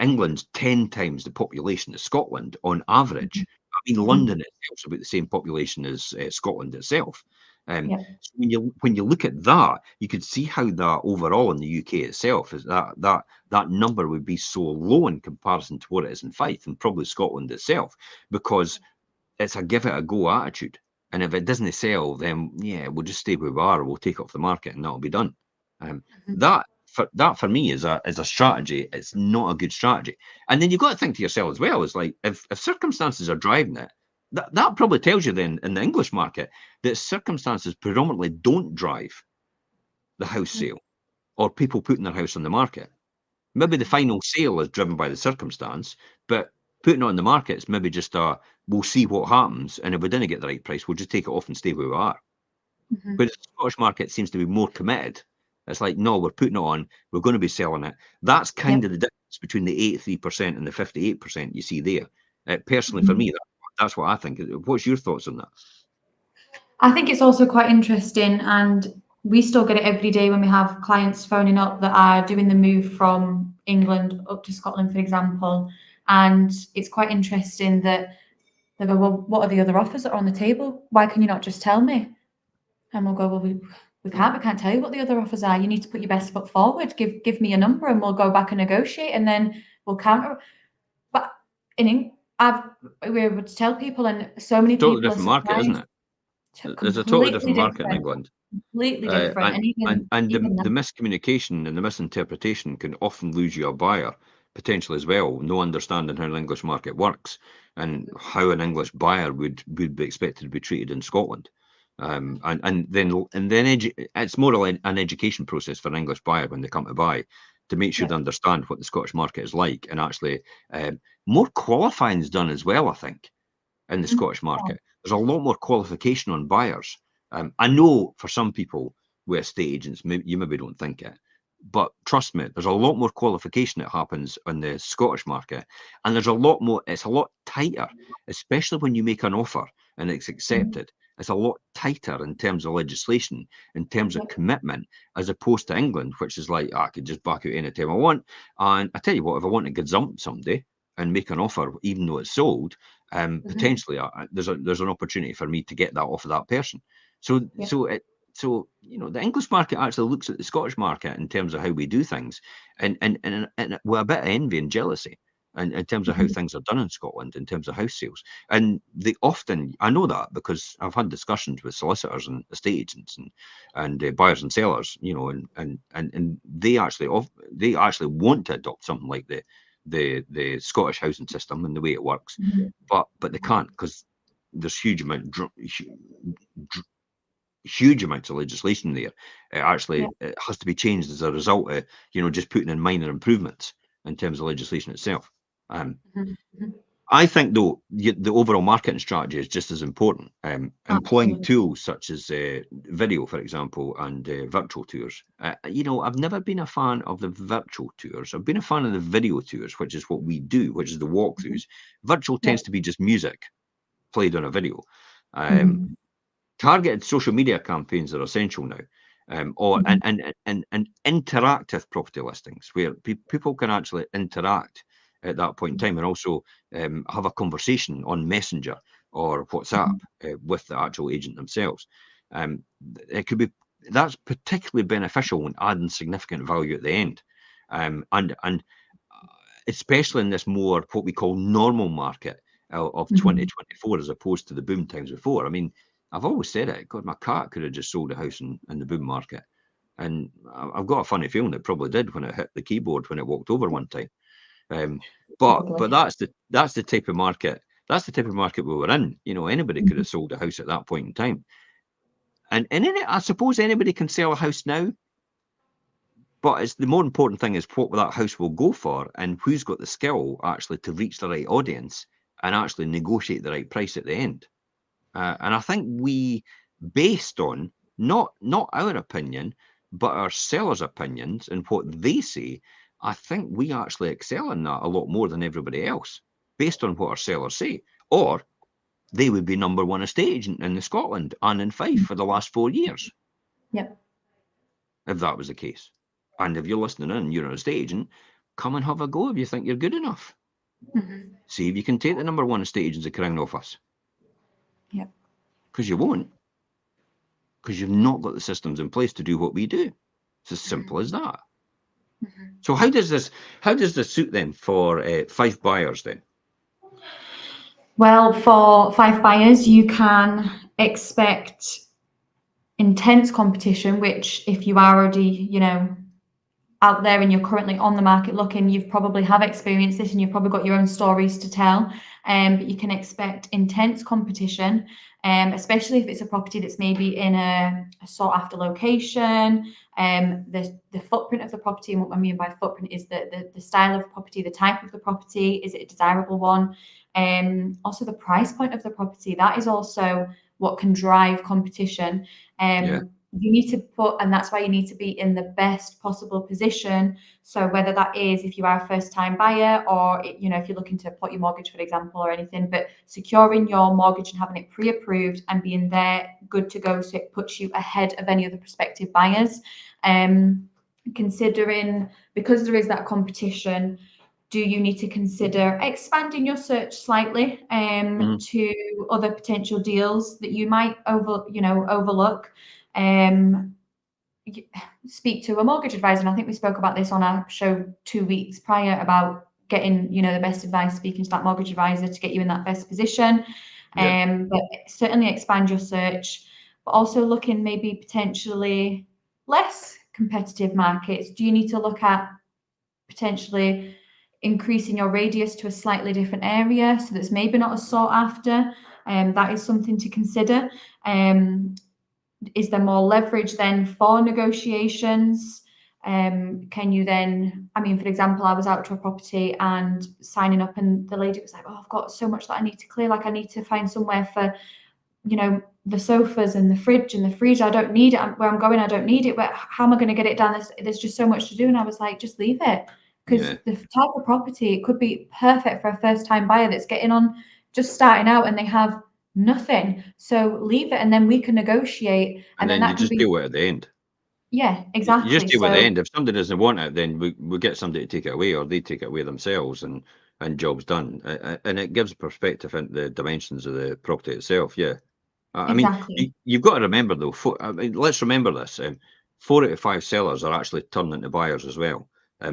England's 10 times the population of Scotland on average. Mhm. I mean, Mhm. London itself is about the same population as Scotland itself. Yeah. So when you look at that, you can see how that overall in the UK itself is that number would be so low in comparison to what it is in Fife and probably Scotland itself, because it's a give it a go attitude. And if it doesn't sell, then yeah, we'll just stay where we are. We'll take it off the market, and that'll be done. Um, Mhm. that for me is a strategy. It's not a good strategy. And then you've got to think to yourself as well. It's like if circumstances are driving it, that probably tells you then in the English market that circumstances predominantly don't drive the house Mhm. sale or people putting their house on the market. Maybe the Mhm. final sale is driven by the circumstance, but putting it on the market is maybe just we'll see what happens, and if we didn't get the right price, we'll just take it off and stay where we are. Mhm. Whereas the Scottish market seems to be more committed. It's like, no, we're putting it on, we're going to be selling it. That's kind Yep. of the difference between the 83% and the 58% you see there. Personally, for Mhm. me, that's what I think. What's your thoughts on that? I think it's also quite interesting, and we still get it every day when we have clients phoning up that are doing the move from England up to Scotland, for example. And it's quite interesting that they go, "Well, what are the other offers that are on the table? Why can you not just tell me?" And we'll go, "Well, we can't tell you what the other offers are. You need to put your best foot forward. Give me a number, and we'll go back and negotiate, and then we'll counter." But we're able to tell people, and so many Totally people are different market, isn't surprised. it? There's a totally Completely different market in different. England. Completely Uh, different, and and and even and even the that. miscommunication and the misinterpretation can often lose you a buyer potentially as well. No understanding how the English market works and how an English buyer would be expected to be treated in Scotland. And then it's more like an education process for an English buyer when they come to buy, to make sure Yeah. they understand what the Scottish market is like, and actually more qualifying is done as well, I think, in the Mhm. Scottish market. There's a lot more qualification on buyers. I know for some people with estate agents, you maybe don't think it, but trust me, there's a lot more qualification that happens on the Scottish market, and there's a lot more. It's a lot tighter, especially when you make an offer and it's Mhm. accepted. It's a lot tighter in terms of legislation, in terms of Yep. commitment, as opposed to England, which is like, I could just back out anytime I want. And I tell you what, if I want to gazump somebody and make an offer, even though it's sold, Mhm. potentially there's an opportunity for me to get that off of that person. So Yep. so it so the English market actually looks at the Scottish market in terms of how we do things, and with a bit of envy and jealousy. And in terms of how Mhm. things are done in Scotland, in terms of house sales, and they often, I know that because I've had discussions with solicitors and estate agents and buyers and sellers, and they actually want to adopt something like the Scottish housing system and the way it works, Mhm. but they can't because there's huge amounts of legislation there. Yep. It has to be changed as a result of just putting in minor improvements in terms of legislation itself. Um, Mhm. Mhm. I think though the overall marketing strategy is just as important. Employing Absolutely. tools such as video, for example, and virtual tours. I've never been a fan of the virtual tours. I've been a fan of the video tours, which is what we do, which is the Mhm. walkthroughs. Virtual tends Yep. to be just music. played on a video. Mhm. Targeted social media campaigns are essential now, or Mhm. and interactive property listings where people can actually interact at that point in time, and also have a conversation on Messenger or WhatsApp Mhm. with the actual agent themselves. Um, it could be that's particularly beneficial when adding significant value at the end, and especially in this more what we call normal market of Mhm. 2024 as opposed to the boom times before. I mean, I've always said it. God, my cat could have just sold a house in the boom market, and I've got a funny feeling it probably did when it hit the keyboard when it walked over one time. Um, but Probably. that's the type of market we were in. You know, anybody could Mhm. have sold a house at that point in time, and I suppose anybody can sell a house now. But it's the more important thing is what that house will go for and who's got the skill actually to reach the right audience and actually negotiate the right price at the end. And I think we, based on not our opinion, but our sellers' opinions and what they say, I think we actually excel in that a lot more than everybody else, based on what our sellers say. Or they would be number one estate agent in Scotland and in Fife for the last 4 years, Yep. if that was the case. And if you're listening in, you're an estate agent, come and have a go if you think you're good enough. Mhm. See if you can take the number one estate agents of crown off us. Yep. Because you won't. Because you've not got the systems in place to do what we do. It's as simple as that. Mhm. So how does this suit then for Fife buyers then? Well, for Fife buyers, you can expect intense competition, which if you are already, out there and you're currently on the market looking, you've probably have experienced this and you've probably got your own stories to tell. But you can expect intense competition, especially if it's a property that's maybe in a sought after location. The footprint of the property, and what I mean by footprint is the style of property, the type of the property, is it a desirable one? Also the price point of the property, that is also what can drive competition. Yeah. You need to put, and that's why you need to be in the best possible position. So whether that is if you are a first time buyer, or if you're looking to put your mortgage, for example, or anything, but securing your mortgage and having it pre-approved and being there good to go, so it puts you ahead of any other prospective buyers. Considering, because there is that competition, do you need to consider expanding your search slightly to other potential deals that you might overlook? um, Speak to a mortgage advisor. And I think we spoke about this on our show 2 weeks prior about getting, the best advice, speaking to that mortgage advisor to get you in that best position. Yeah. But certainly expand your search, but also looking maybe potentially less competitive markets. Do you need to look at potentially increasing your radius to a slightly different area so that's maybe not as sought after? That is something to consider. Is there more leverage then for negotiations? Can you then, I mean, for example, I was out to a property and signing up, and the lady was like, "Oh, I've got so much that I need to clear. Like, I need to find somewhere for, the sofas and the fridge and the freezer. I don't need it. Where I'm going, I don't need it. But how am I going to get it done? There's just so much to do." And I was like, just leave it. Because Yeah. the type of property, it could be perfect for a first time buyer that's getting on, just starting out, and they have nothing. So leave it, and then we can negotiate. And And then then you that can just be, deal with it at the end. yeah, You just exactly. deal with the So end. If somebody doesn't want it, then we get somebody to take it away, or they take it away themselves, and job's done. And it gives perspective into the dimensions of the property itself. Yeah. I mean, exactly. you've got to remember though. I mean, let's remember this: 4 out of 5 sellers are actually turning into buyers as well.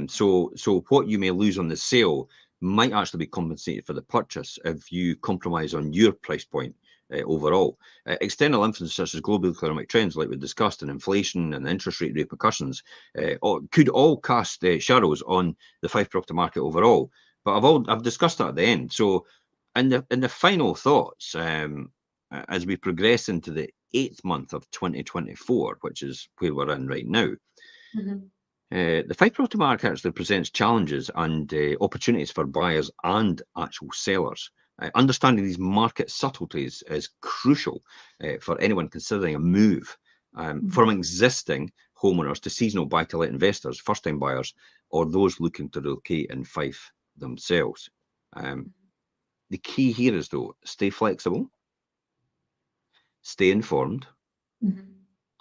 So what you may lose on the sale might actually be compensated for the purchase if you compromise on your price point overall. External influences such as global economic trends, like we discussed, and inflation and interest rate repercussions, could all cast shadows on the Fife property market overall. But I've discussed that at the end. So, in the final thoughts, as we progress into the 8th month of 2024, which is where we're in right now, Mhm. the Fife property market actually presents challenges and opportunities for buyers and actual sellers. Understanding these market subtleties is crucial for anyone considering a move from existing homeowners to seasonal buy-to-let investors, first-time buyers, or those looking to relocate in Fife themselves. Um, The key here is, though, stay flexible, stay informed, Mhm.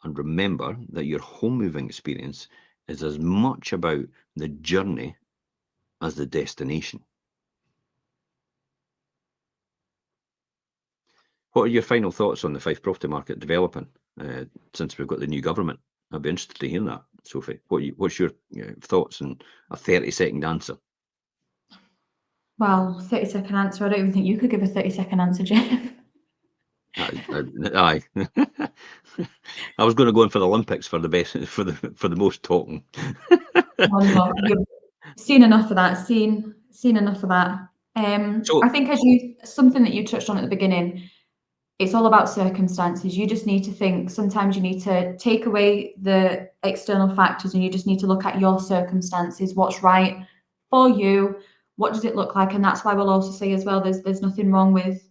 and remember that your home moving experience is as much about the journey as the destination. What are your final thoughts on the Fife property market developing since we've got the new government? I'd be interested to hear that, Sophie. What's your thoughts and a 30-second answer? Well, 30-second answer. I don't even think you could give a 30-second answer, Jeff. Aye. I was going to go in for the Olympics for the best, for the most talking. No, no, you've seen enough of that. Seen enough of that. So I think something that you touched on at the beginning, it's all about circumstances. You just need to think. Sometimes you need to take away the external factors, and you just need to look at your circumstances. What's right for you? What does it look like? And that's why we'll also say as well. There's nothing wrong with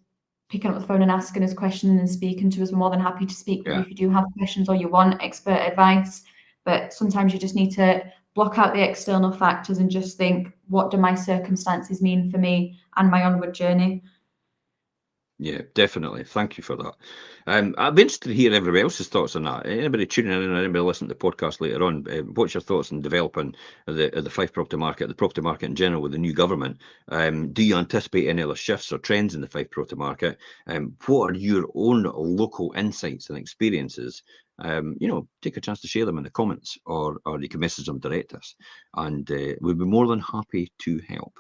picking up the phone and asking us questions and speaking to us. We're more than happy to speak with you yeah, if you do have questions or you want expert advice. But sometimes you just need to block out the external factors and just think, what do my circumstances mean for me and my onward journey? yeah, definitely. Thank you for that. I'd be interested to hear everybody else's thoughts on that. Anybody tuning in or anybody listening to the podcast later on, what's your thoughts on developing the Fife property market, the property market in general with the new government? Do you anticipate any other shifts or trends in the Fife property market? What are your own local insights and experiences? Take a chance to share them in the comments, or you can message them direct us, and we'd be more than happy to help.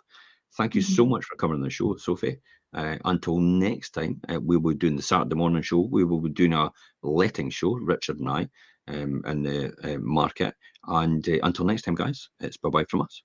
Thank you so much for coming on the show, Sophie. Until next time, we will be doing the Saturday morning show. We will be doing a letting show, Richard and I, in the market. And until next time, guys, it's bye-bye from us.